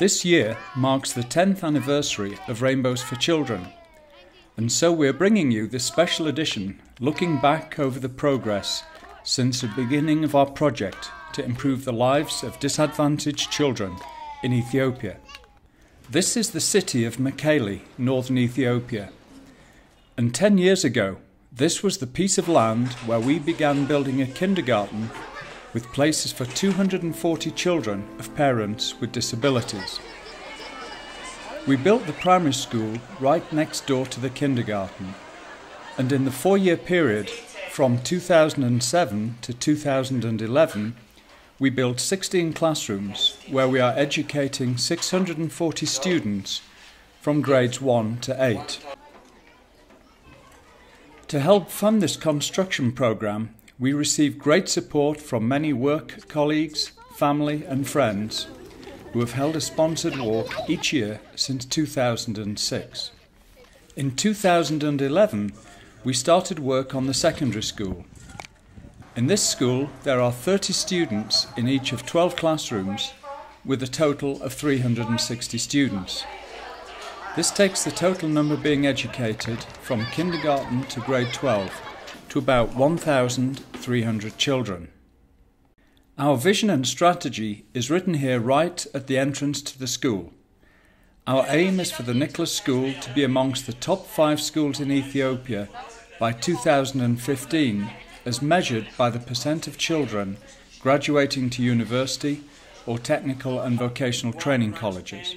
This year marks the 10th anniversary of Rainbows for Children, and so we're bringing you this special edition looking back over the progress since the beginning of our project to improve the lives of disadvantaged children in Ethiopia. This is the city of Mekelle, northern Ethiopia, and 10 years ago this was the piece of land where we began building a kindergarten with places for 240 children of parents with disabilities. We built the primary school right next door to the kindergarten, and in the 4-year period from 2007 to 2011 we built 16 classrooms where we are educating 640 students from grades 1 to 8. To help fund this construction programme, we received great support from many work colleagues, family and friends who have held a sponsored walk each year since 2006. In 2011, we started work on the secondary school. In this school, there are 30 students in each of 12 classrooms with a total of 360 students. This takes the total number being educated from kindergarten to grade 12 to about 1,300 children. Our vision and strategy is written here right at the entrance to the school. Our aim is for the Nicholas School to be amongst the top 5 schools in Ethiopia by 2015, as measured by the percent of children graduating to university or technical and vocational training colleges.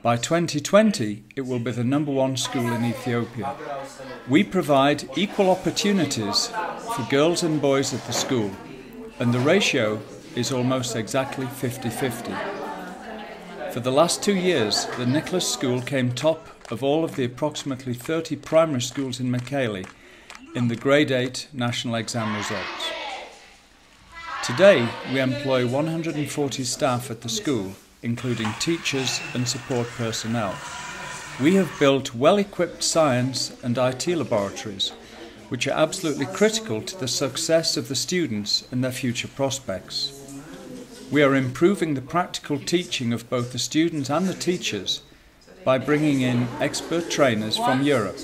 By 2020, it will be the #1 school in Ethiopia. We provide equal opportunities for girls and boys at the school, and the ratio is almost exactly 50-50. For the last 2 years, the Nicholas School came top of all of the approximately 30 primary schools in Mekelle in the grade 8 national exam results. Today, we employ 140 staff at the school, including teachers and support personnel. We have built well-equipped science and IT laboratories, which are absolutely critical to the success of the students and their future prospects. We are improving the practical teaching of both the students and the teachers by bringing in expert trainers from Europe.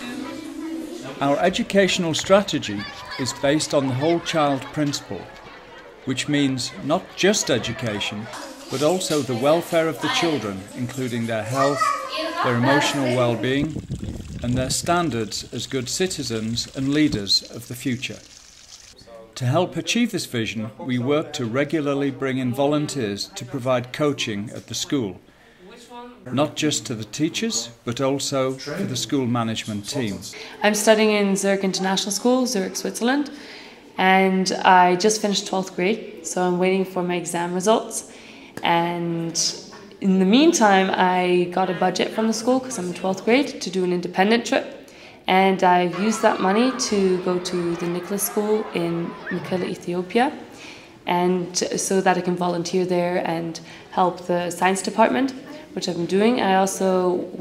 Our educational strategy is based on the whole child principle, which means not just education, but also the welfare of the children, including their health, their emotional well-being, and their standards as good citizens and leaders of the future. To help achieve this vision, we work to regularly bring in volunteers to provide coaching at the school, not just to the teachers, but also for the school management team. I'm studying in Zurich International School, Zurich, Switzerland, and I just finished 12th grade, so I'm waiting for my exam results. And in the meantime, I got a budget from the school because I'm in 12th grade to do an independent trip, and I've used that money to go to the Nicholas School in Mekelle, Ethiopia, and so that I can volunteer there and help the science department, which I've been doing. I also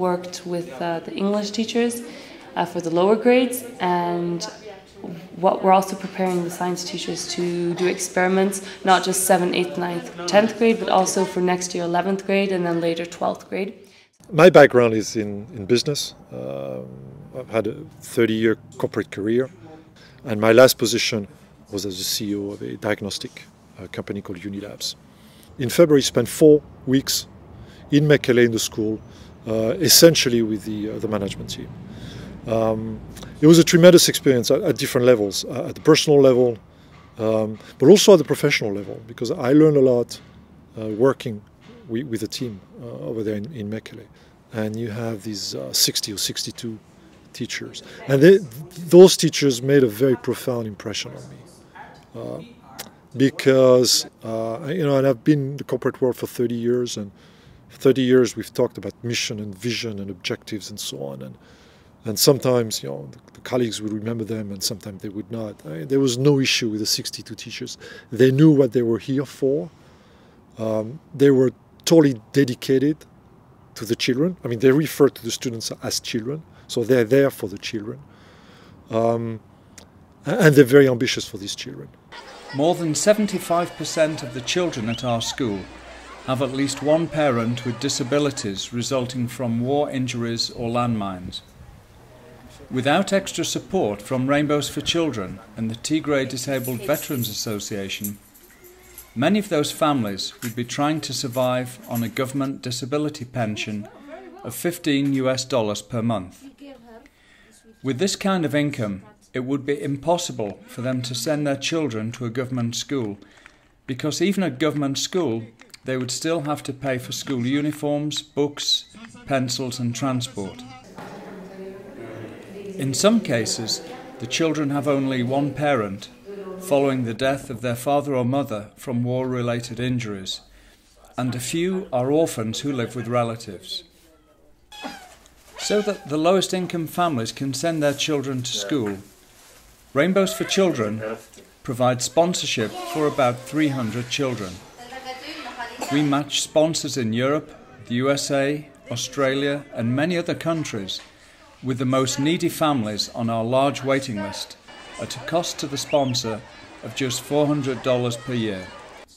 worked with the English teachers for the lower grades, and we're also preparing the science teachers to do experiments, not just 7th, 8th, 9th, 10th grade, but also for next year 11th grade and then later 12th grade. My background is in business. I've had a 30-year corporate career, and my last position was as the CEO of a diagnostic company called Unilabs. In February, I spent 4 weeks in Mekelle in the school, essentially with the management team. It was a tremendous experience at different levels, at the personal level, but also at the professional level, because I learned a lot working with the team over there in Mekelle. And you have these 60 or 62 teachers. And those teachers made a very profound impression on me. Because, and I've been in the corporate world for 30 years, and for 30 years we've talked about mission and vision and objectives and so on. And sometimes, the colleagues would remember them, and sometimes they would not. There was no issue with the 62 teachers. They knew what they were here for. They were totally dedicated to the children. I mean, they refer to the students as children, so they're there for the children. And they're very ambitious for these children. More than 75% of the children at our school have at least one parent with disabilities resulting from war injuries or landmines. Without extra support from Rainbows for Children and the Tigray Disabled Veterans Association, many of those families would be trying to survive on a government disability pension of $15 per month. With this kind of income, it would be impossible for them to send their children to a government school, because even at government school, they would still have to pay for school uniforms, books, pencils and transport. In some cases, the children have only one parent, following the death of their father or mother from war-related injuries, and a few are orphans who live with relatives. So that the lowest income families can send their children to school, Rainbows for Children provides sponsorship for about 300 children. We match sponsors in Europe, the USA, Australia and many other countries with the most needy families on our large waiting list at a cost to the sponsor of just $400 per year,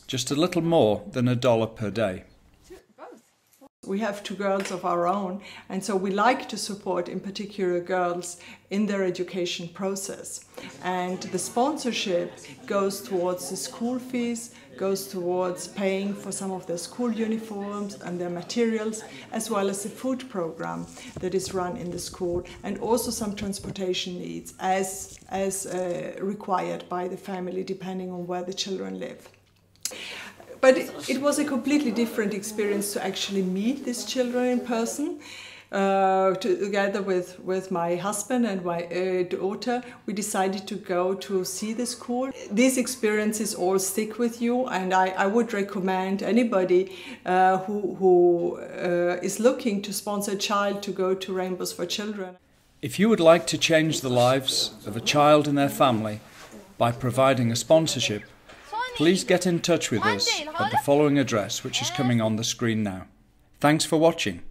just a little more than $1 per day. We have two girls of our own, and so we like to support in particular girls in their education process. And the sponsorship goes towards the school fees, goes towards paying for some of their school uniforms and their materials, as well as the food program that is run in the school, and also some transportation needs as required by the family depending on where the children live. But it was a completely different experience to actually meet these children in person. Together with my husband and my daughter, we decided to go to see the school. These experiences all stick with you, and I would recommend anybody who is looking to sponsor a child to go to Rainbows for Children. If you would like to change the lives of a child and their family by providing a sponsorship, please get in touch with us at the following address, which is coming on the screen now. Thanks for watching.